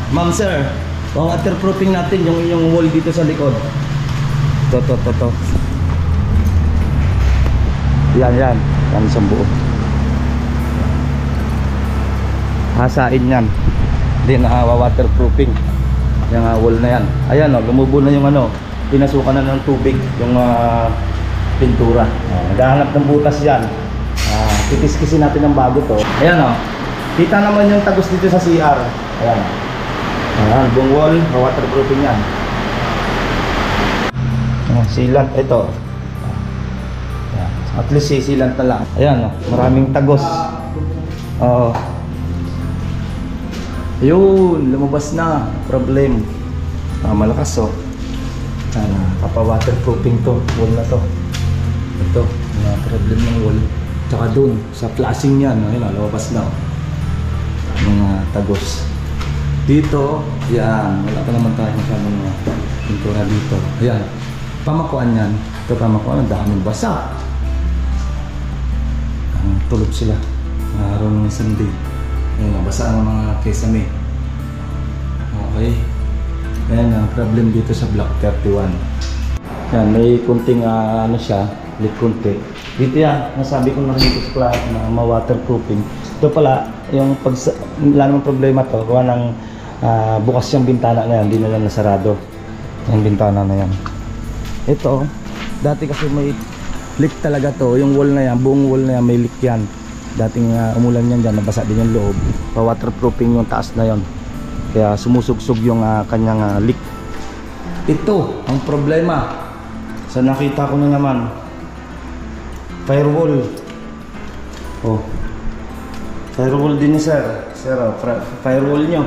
Ma'am sir, waterproofing natin yung wall dito sa likod. To. Yan isang buo. Hasain yan. Hindi waterproofing yung wall na yan. Ayan o, lumubo na yung pinasukan na ng tubig yung pintura. Naghahanap ng butas yan. Kikisin natin ng bago to. Ayan o, kita naman yung tagos dito sa CR. Ayan, buong wall, waterproofing yan. Sealant ito. Ayan. At least sealant na lang. Ayan o, maraming tagos. Yun, lumabas na. Problem. Malakas o. Kapa-waterproofing to. Wall na to. Ito, problem ng wall. Tsaka dun, sa flashing yan. Ayun, lumabas na o. Mga tagos. Dito, yan. Wala pa naman tayo masyadong pintura dito. Ayan. Pamakuan yan. Ito pamakuan. Ang daming basa. Tulog sila. Araw ng Sunday. Ayan, nabasa ang mga kesame. Okay. Ayan ang problem dito sa block 31. Ayan, may kunting siya, lit kunti. Dito yan, nasabi ko na rin dito sa klase na ma-waterproofing. Ito pala, yung wala namang problema to. Gawa ng bukas yung bintana na yan, hindi na lang nasarado. Yung bintana na yan. Ito, dati kasi may leak talaga to. Yung wall na yan, buong wall na yan, may leak yan. Dating umulan yan dyan, nabasa din yung loob. Pa-waterproofing yung taas na yon. Kaya sumusugsog yung kanyang leak. Ito ang problema. Sa nakita ko na naman, firewall. Firewall din ni sir. Firewall nyo.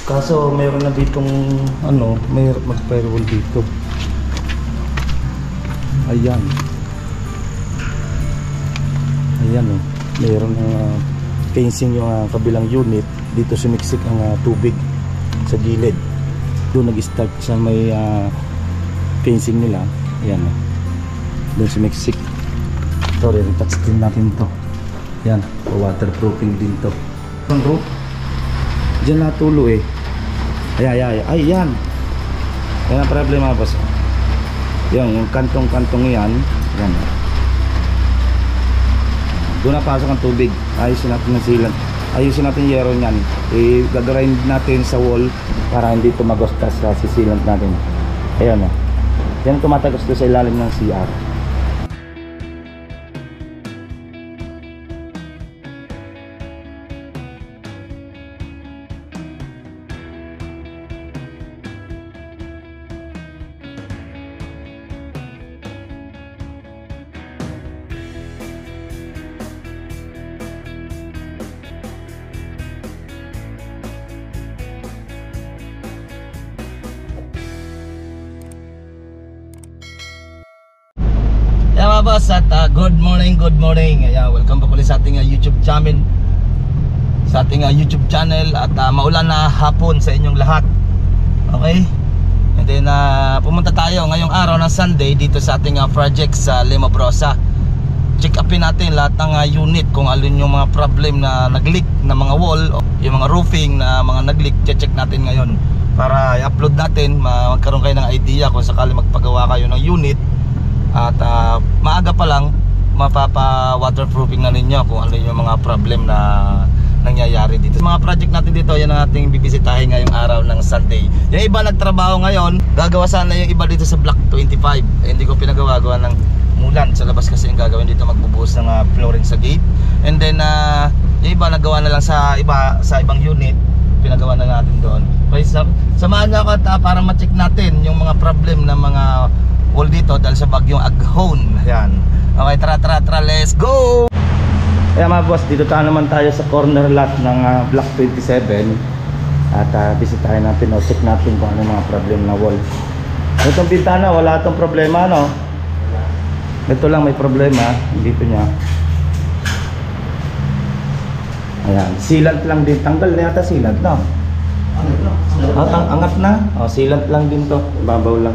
Kaso mayroon na ditong mayroon mag-firewall dito. Ayan. Mayroon fencing yung kabilang unit. Dito sumiksik ang tubig sa gilid. Doon nag-start sa may fencing nila. Ayan. Doon sumiksik. Ito rin, touch din natin to. Yan, waterproofing din to. Ang roof diyan natulo eh. Ay yan. Yan ang problema boss. Yung kantong-kantong yan. Yan. Doon na pasok ang tubig. Ayusin natin ng sealant. Ayusin natin yung yero nyan. Gagarind natin sa wall para hindi tumagos sa sealant natin. Ayan o. Yan ang tumatagos doon sa ilalim ng CR. Boss at good morning. Ayan, welcome back ulit sa ating YouTube channel. At maulan na hapon sa inyong lahat. Okay? And then pumunta tayo ngayong araw ng Sunday dito sa ating project sa Lima Brosa. Check upin natin lahat ng unit kung alin yung mga problem na nag-leak na mga wall, yung mga roofing na mga nag-leak. Check natin ngayon para i-upload natin, magkaroon kayo ng idea kung sakali magpagawa kayo ng unit. At maaga pa lang mapapa-waterproofing na ninyo kung ano yung mga problem na nangyayari dito. Mga project natin dito, yan ang ating bibisitahin ngayong araw ng Sunday. Yung iba nagtrabaho ngayon, gagawa sana yung iba dito sa block 25. Hindi ko pinagawa ng mulan. Sa labas kasi yung gagawin dito, magbubuhos ng flooring sa gate. And then yung iba nagawa na lang sa ibang unit, pinagawa na natin doon. Okay, samahan niyo ako para ma-check natin yung mga problem ng mga wall dito dahil sa bagyong Aghon. Ayan. Okay, tara, let's go! Ayan mga boss, dito naman tayo sa corner lot ng block 27. At bisitahin natin, check natin kung ano mga problem na wall. Itong bintana, wala itong problema, no? Ito lang may problema, dito niya. Ayan, sealant lang din. Tanggal na yata sealant, no? Angat na? Sealant lang din to, babaw lang.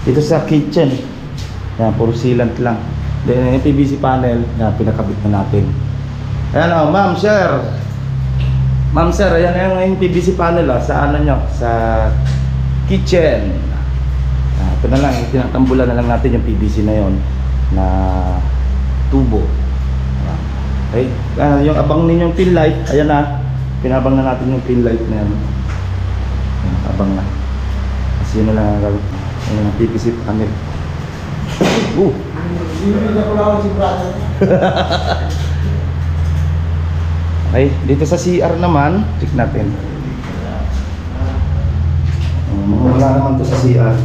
Dito sa kitchen, yan, puro sealant lang. Then yung PVC panel, yan, pinakabit na natin. Ayan ma'am, sir. Ma'am sir, ayan yung PVC panel sa ano nyo, sa kitchen. Ito na lang, tinatambulan na lang natin yung PVC na yon na tubo. Okay, yung abang ninyong pin light, ayan na, pinabang na natin yung pin light na yan. Abang na. Kasi yun na lang ang PVC panel. Okay, dito sa CR naman, check natin. Wala naman to sa CR.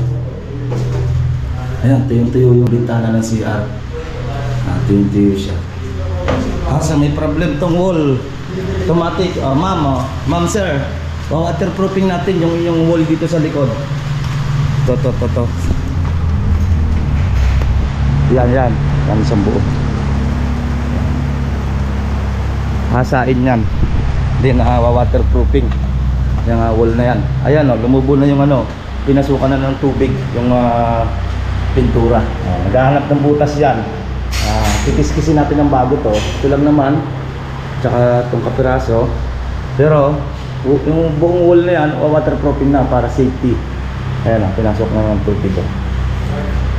Ayan, tuyong-tuyo yung bintana ng CR. Tuyong-tuyo siya. Sa may problem tong wall. Automatic, ma'am sir, waterproofing natin yung wall dito sa likod. To. Yan isang buo. Hasain yan. Then waterproofing yung wall na yan. Ayan lumubo na yung pinasukan na ng tubig yung pintura. Naghahanap ng butas yan. Kikis-kisin natin ng bago to. Ito lang naman, tsaka itong kapiraso. Pero yung buong wall na yan waterproofing na para safety. Ayan pinasok na ng tubig.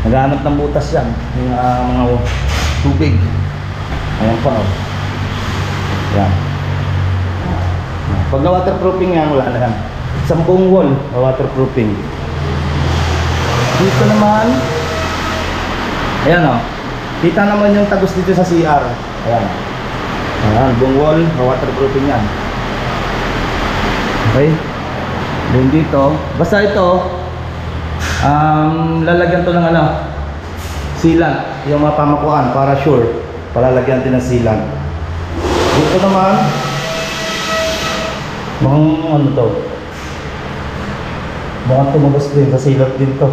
Naghahanap ng butas yan yung mga tubig. Ayan pa yan. Pag na-waterproofing yan, wala na yan. Isang buong wall waterproofing. Dito naman, ayan kita naman yung tagos dito sa CR. Ayan, buong wall waterproofing yan. Okay. Then dito, basta ito lalagyan to ng sealant, yung mga pamakuan para sure, palalagyan din ng sealant. Dito naman mukhang to, mukhang tumabas din sa sealant din to.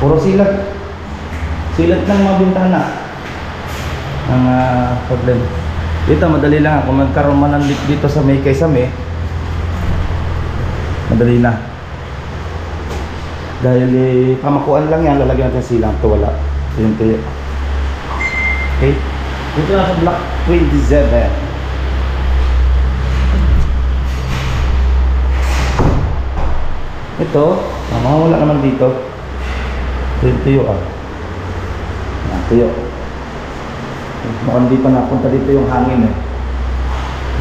Puro sealant ng mga bintana ang problem. Dito madali lang kung magkaroon man ng leak dito sa may kaysame, madali na. Dahil pamakuan lang yan, lalagyan natin silang to, wala. Yun to yun. Okay, dito na sa block 27. Ito, wala naman dito. Yun tuyo tuyo. Mukhang di pa napunta dito yung hangin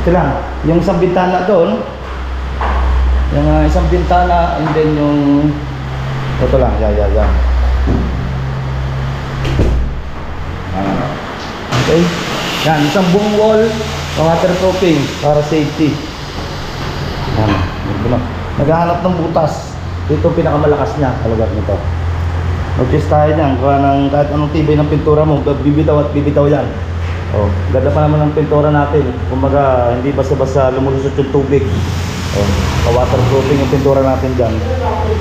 Ito lang, yung isang bintana doon, yung isang bintana, and then yung ito lang, yan. Okay. Yan, isang buong wall, waterproofing para safety. Yan. Naghahanap ng butas. Ito pinakamalakas niya, talaga nito. Mag-test tayo niyan, kahit anong tibay ng pintura mo, bibitaw at bibitaw yan. Ganda pa naman ng pintura natin. Kumbaga, hindi basta-basta lumulusot yung tubig. Waterproofing yung pintura natin dyan.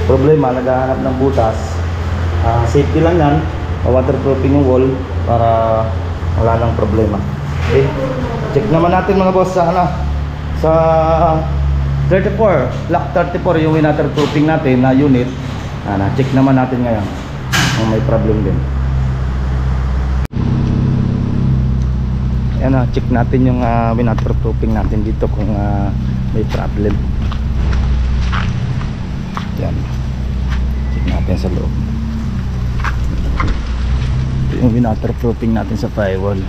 Problema, naghahanap ng butas. Safety lang yan. Waterproofing yung wall para wala nang problema. Okay, check naman natin mga boss sa 34, block 34 yung waterproofing natin na unit. Check naman natin ngayon kung may problem din. Ayan check natin yung waterproofing natin dito kung may problem. Yan, check natin sa loob. Ito yung waterproofing natin sa firewall.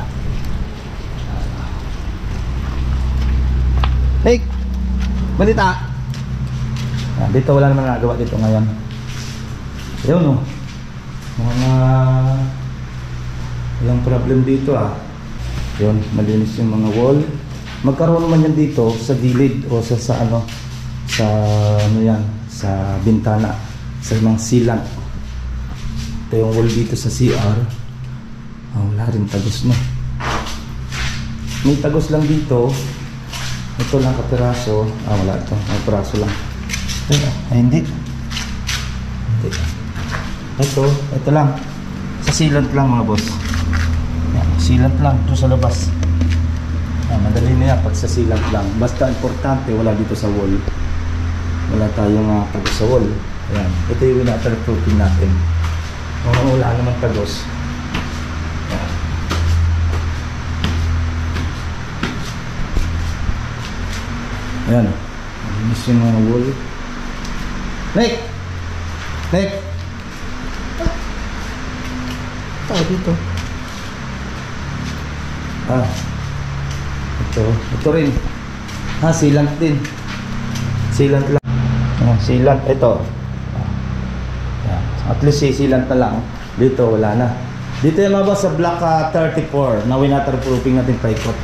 Hey, balita. Dito wala naman nagawa dito ngayon. Ayun walang problem dito Yun, malinis yung mga wall. Magkaroon man yan dito sa gilid o sa yan, sa bintana, sa mga sealant. Ito yung wall dito sa CR. Wala rin tagos na. May tagos lang dito. Ito lang kapiraso. Wala ito, may piraso lang. Hindi. Ito lang. Sa sealant lang mga boss. Yan, sealant lang ito sa labas. Madali na yan pag sa sealant lang. Basta importante wala dito sa wall. Wala tayong tagos sa wall. Ayan. Ito yung waterproofing natin. Wala naman tagos. Ayan. Ayan. Malinis yung mga wool. Nick! Nick! Oh, dito. Ah. Ito rin. Sealant din. Sealant lang. Sealant. Ito. At least sealant na lang. Dito wala na. Dito yung mga boss sa block 34 na winaterproofing natin paikot.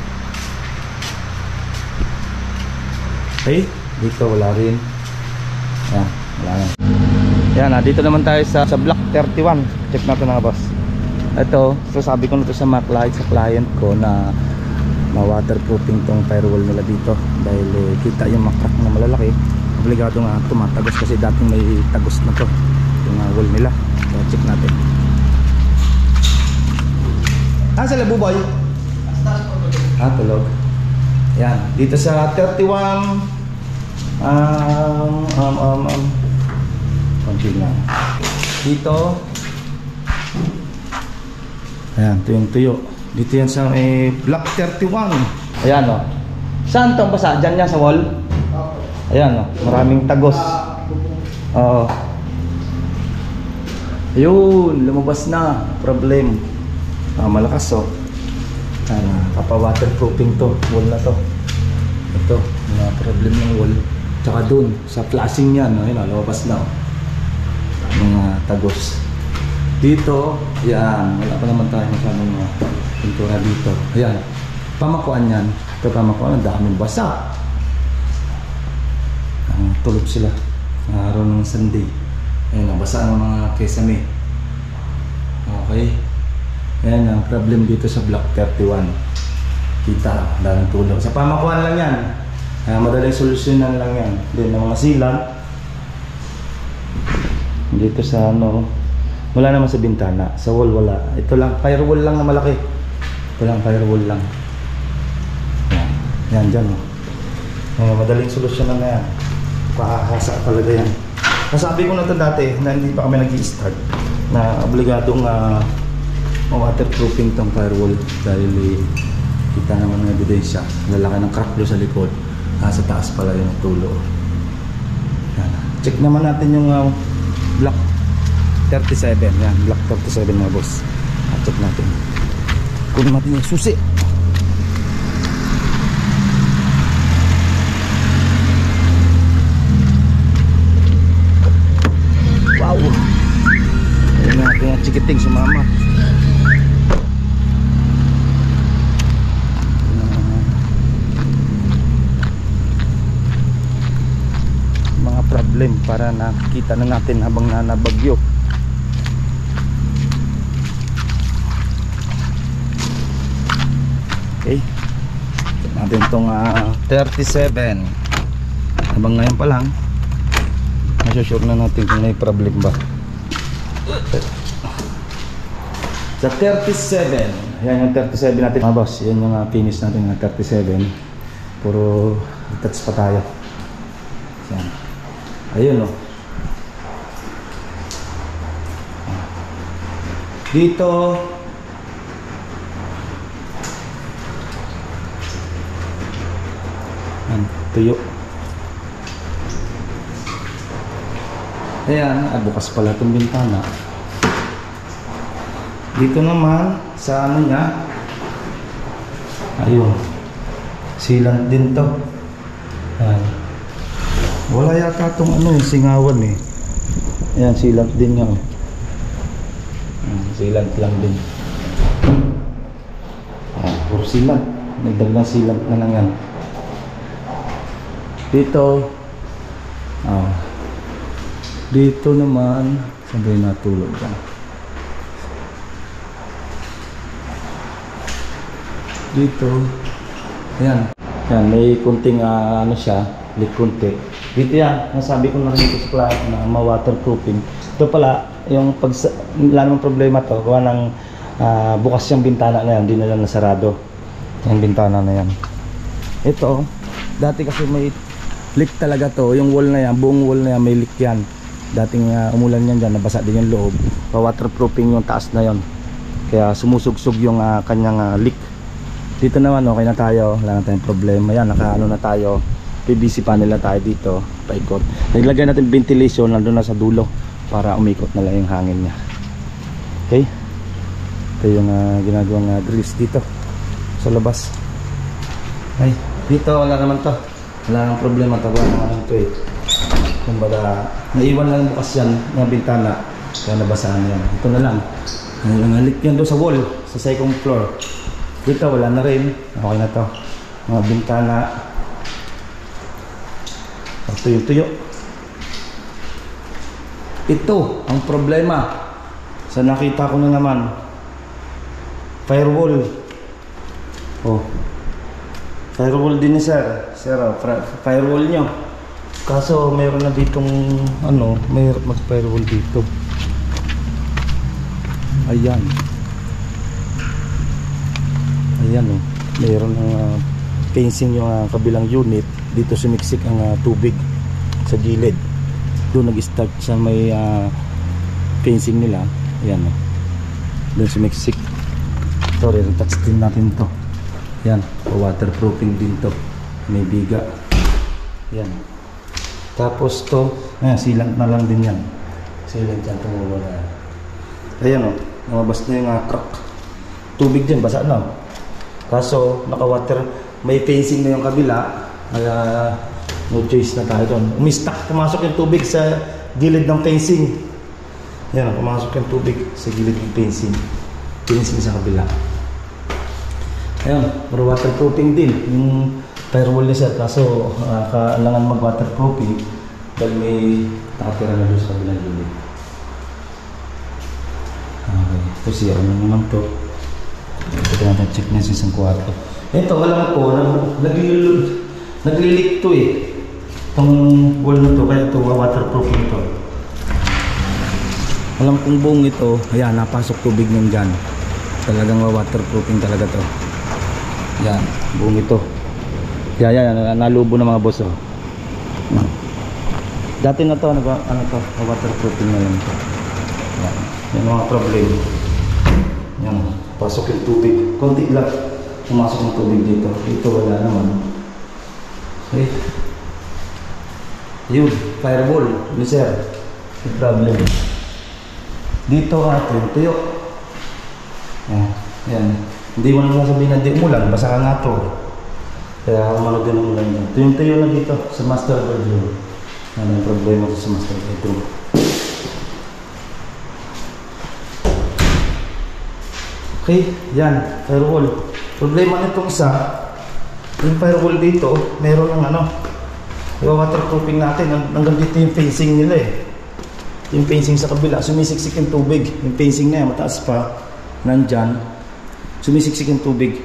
Okay, dito wala rin. Yan, wala na. Yan, dito naman tayo sa block 31. Check natin mga boss. Ito, so sabi ko na to sa mga client ko na waterproofing tong firewall nila dito. Dahil kita yung mga crack na malalaki. Obligado nga tumatagos kasi dating may tagos na to yung wall nila. So check natin. Sa labo boy? Tulog. Yan, dito sa 31 konti lang. Dito. Ayan, ito yung tuyo. Dito yan sa block 31. Ayan o. Saan itong basa? Diyan yan sa wall? Ayan o, maraming tagos. Oo. Ayun, lumabas na. Problem. Malakas o. Kapa-waterproofing to. Wall na to. Ito, mga problem ng wall. Tsaka dun, sa flashing yan. Ayun o, lumabas na o. Mga tagos. Dito, ayan. Wala pa naman tayo masyadong pintura dito. Ayan. Pamakuan yan. Ito pamakuan. Ang daming basa. Tulog sila. Araw ng Sunday. Ayan, basa ng mga kesame. Okay. Ayan ang problem dito sa block 31. Kita, dalang tulog. Sa pamakuan lang yan. Madaling solusyonan lang yan. Then ang mga silang dito sa wala naman sa bintana. Sa wall wala. Ito lang, firewall lang na malaki. Ito lang, firewall lang. Yan, yan dyan. Madaling solusyonan na yan. Paahasa talaga yan. Nasabi ko na ito dati na hindi pa kami nag-i-start na obligadong waterproofing tong firewall dahil kita naman ng ebidensya. Lalaki ng crack doon sa likod. Sa taas pala yung tulo. Yan. Check naman natin yung block 37. Yan, block 37 mga boss. Check natin. Kunin natin yung susi. Wow! Ayan natin yung chikiting sumama. Mga problem para nakikita na natin habang nanabagyo. Okay. Check natin itong 37. Habang ngayon pa lang masusure na natin kung may problem ba. Sa 37. Yan yung 37 natin mga boss. Yan yung finish natin ng 37. Puro touch pa tayo. Yan. Ayun o. Dito tuyo. Ayan, bukas pala itong bintana. Dito naman sa niya, ayun, sealant din to. Ayan. Wala yata itong singawan eh. Ayan, sealant din nga. Sealant lang din. Puro sealant. Nagdagang sealant na lang yan. Dito dito naman sabay natulog yan. Dito ayan, may kunting siya, leak kunti. Dito yan, nasabi ko na rin ito sa client na ma-waterproofing. Ito pala yung wala namang problema to, gawa ng bukas yung bintana na yan, hindi na lang nasarado yung bintana na yan. Ito dati kasi may leak talaga to, yung wall na yan, buong wall na yan may leak yan. Dating umulan yan dyan, nabasa din yung loob. Pa-waterproofing yung taas na yon, kaya sumusugsog yung kanyang leak. Dito naman okay na tayo, wala na tayong problema. Yan, nakaano na tayo, PVC panel na tayo dito, paikot. Naglagay natin ventilation nandun na sa dulo para umikot na lang yung hangin niya. Okay, ito yung ginagawang grills dito sa labas. Ay, dito wala naman to, wala nang problema. Tawa naman ito eh, kumbaga naiwan lang bukas yan ng bintana kaya nabasaan yan. Ito na lang, nangalik yan doon sa wall sa second floor. Dito wala na rin, okay na to. Mga bintana tuyo-tuyo. Ito ang problema sa nakita ko na naman, firewall. Oh, firewall din ni sir. Sir, firewall nyo. Kaso mayroon na ditong ano, mayroon mag-firewall dito. Ayan. Ayan oh, mayroon ng fencing yung kabilang unit. Dito sumiksik ang tubig sa gilid. Doon nag-start sa may fencing nila. Ayan oh, doon sumiksik. Ito rin, touch din natin to. Yan, waterproofing din to, may biga. Yan. Tapos to, sealant na lang din yan. Sealant yan, tumulo na yan. Ayan o, lumabas na yung crack. Tubig din, basa na. Kaso, naka-water, may fencing na yung kabila. Kaya, no choice na tayo doon. Umistak, pumasok yung tubig sa gilid ng fencing. Yan, pumasok yung tubig sa gilid ng fencing. Fencing sa kabila. Ayan, for waterproofing din yung firewall niya sir. Kaso kailangan mag waterproofing dahil may nakatira na doon sa kabilang unit. Okay, ito siya ano naman to. Ito natin check na sa isang kwarto. Ito alam ko naglilik to eh, itong wall na to, kaya ito waterproofing to. Alam kong buong ito, ayan, napasok tubig nun dyan. Talagang waterproofing talaga to. Yan, buong ito. Yan, nalubo ng mga boss oh. Dati na to, waterproofing na lang ito. Yan, yan mga problem. Yan, pasok yung tubig. Konti lang, pumasok yung tubig dito. Dito wala naman. Okay. Yun, firewall, sir. Yung problem. Dito tuyo. Yan. Hindi mo naman sabihin na di umulan, basa ka nga to. Kaya umalag din ang ulan yan. Tuyo na dito sa master bedroom. Ano yung problema sa master bedroom? Okay, yan, firewall. Problema nitong isa, yung firewall dito, meron ng yung waterproofing natin, hanggang dito yung fencing nila eh. Yung fencing sa kabila, sumisiksik yung tubig. Yung fencing na yan, mataas pa, nandyan. Sumisiksik yung tubig.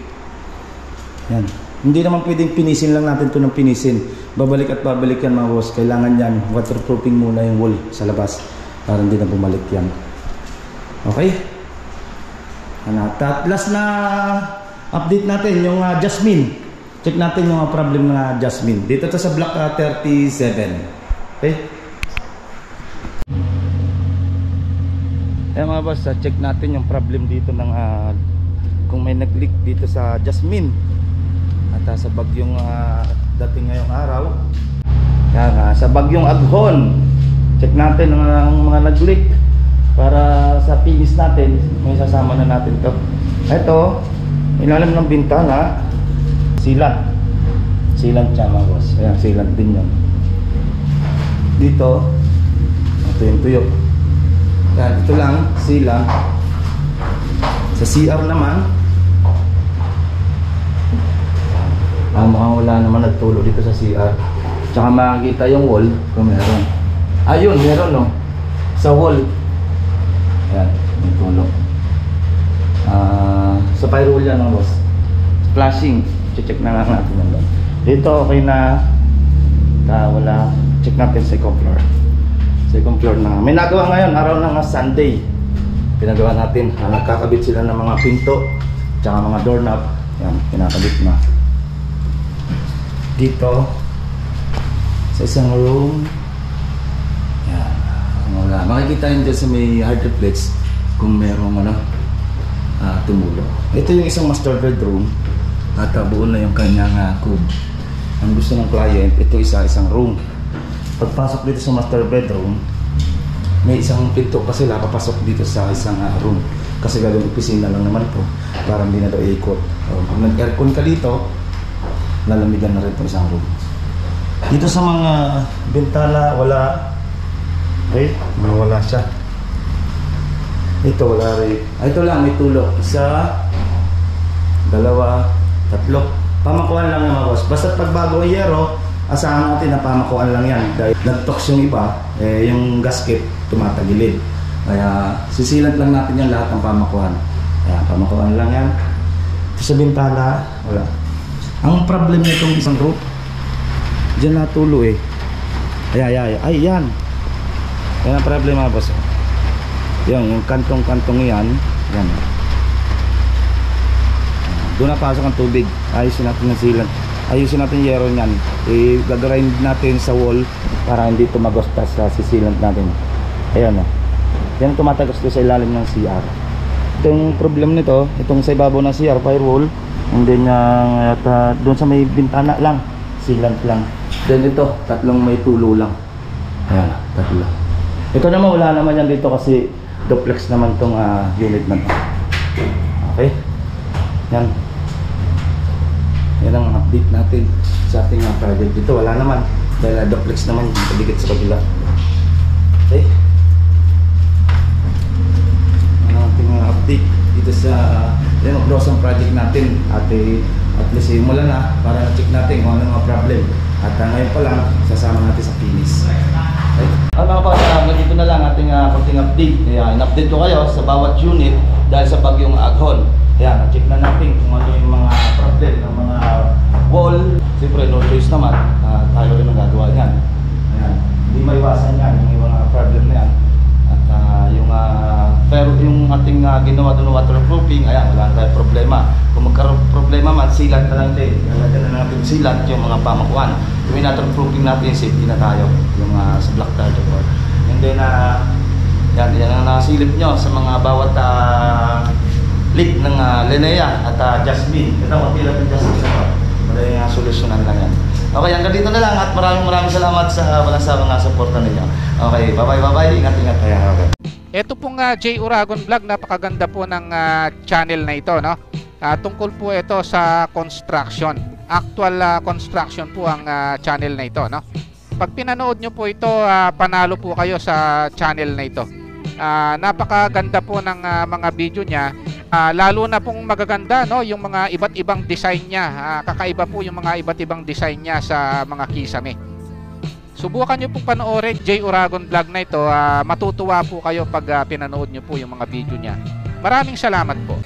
Yan. Hindi naman pwedeng pinisin lang natin ito ng pinisin. Babalik at babalik yan mga boss. Kailangan yan, waterproofing muna yung wall sa labas para hindi na bumalik yan. Okay? Last na update natin yung Jasmine. Check natin yung problem ng Jasmine. Dito to sa block 37. Okay? Ayan mga boss, check natin yung problem dito ng kung may nag-leak dito sa Jasmine at sa bagyong dating ngayong araw. Yan, sa bagyong Aghon, check natin ang mga nag-leak para sa finish natin. May sasama na natin to. Ito, ilalim ng bintana, sealant siya mga boss. Ayan, sealant din yan. Dito, ito yung tuyo. Yan, ito lang, sealant. Sa CR naman, mukhang wala naman nagtulo dito sa CR. Tsaka makikita yung wall kung meron. Ayun, meron no. Sa wall. Ayan, may tulo. Sa firewall yan no, boss. Flashing. Check na lang natin yan doon. Dito okay na. Wala. Check natin second floor. Second floor na. May nagawa ngayon, araw ng Sunday. Pinagawa natin. Nagkakabit sila ng mga pinto. Tsaka mga doorknob. Yan, pinakabit na. Dito sa isang room, yan, wala. Makikita nyo dyan sa may hard reflex kung merong tumulo. Ito yung isang master bedroom at buo na yung kanyang kub. ang gusto ng client, ito isang room. Pagpasok dito sa master bedroom, may isang pinto pa sila papasok dito sa isang room. Kasi gagawin opisina lang naman po para hindi na daw ikot. Pag nag-aircon ka dito, lalamigan na rin itong isang room. Dito sa mga bintana, wala. Ay, wala siya. Ito, wala rin. Ito lang, may tulo. Isa, dalawa, tatlo. Pamakuan lang yung mga boss. Basta pag bago ang yero, asahan natin na pamakuan lang yan. Dahil nag-tox yung iba, yung gasket tumatagilid. Kaya sisilat lang natin yan lahat ng pamakuan. Kaya pamakuan lang yan. Ito sa bintana, wala. Ang problem nitong isang roof, dyan natulo eh. Ay, yan. Yan ang problema, boss. Yung kantong-kantong yan. Yan. Doon na pasok ang tubig. Ayusin natin ng silat. Ayusin natin yung yero niyan. Gagarind natin sa wall para hindi tumagos sa sisilant natin. Ayan o. Yan ang tumatagos doon sa ilalim ng CR. Itong problem nito, itong sa ibabaw ng CR firewall, and then doon sa may bintana lang, sealant lang. Then ito, tatlong may tulo lang. Ayan, tatlo. Ito naman, wala naman yan dito kasi duplex naman tong unit na to. Okay? Yan. Yan ang update natin sa ating project. Dito wala naman dahil duplex naman yung dikit sa kabila. Okay? Yan ang ating update dito sa Lemo Brosa project natin. At least simulan na para na-check natin kung ano mga problem. At ngayon pa lang, sasama natin sa finish. Okay? Mga boss, dito na lang ating konting update. In-update ko kayo sa bawat unit dahil sa bagyong Aghon. Ayan, check na natin kung ano yung mga problem ng mga wall. Siyempre, no choice naman. Tayo rin ang gagawa niyan. Ayan, hindi maiwasan yan, yung mga problem na yan. At pero yung ating ginawa doon waterproofing, ayan, wala na tayong problema. Kung magkaroon problema man, sealant na lang din. Lalagyan na natin sealant yung mga pamakuan. Yung waterproofing natin, safety na tayo. Yung sa black tile board. And then, yan ang nasilip nyo sa mga bawat leak ng Linnea at Jasmine. Ito, konti lang yung Jasmine na madali nga solusyonan lang yan. Okay, hanggang dito na lang at maraming salamat sa walang sawang suporta ninyo. Okay, bye-bye. Ingat-ingat kayo. Okay. Ito pong J. Uragon Vlog, napakaganda po ng channel na ito, no? Tungkol po ito sa construction. Actual construction po ang channel na ito, no? Pag pinanood nyo po ito, panalo po kayo sa channel na ito. Napakaganda po ng mga video niya. Lalo na pong magaganda, no, yung mga iba't ibang design niya. Kakaiba po yung mga iba't ibang design niya sa mga kisame. Subukan nyo pong panoorin J. Uragon Vlog na ito. Matutuwa po kayo pag pinanood nyo po yung mga video niya. Maraming salamat po.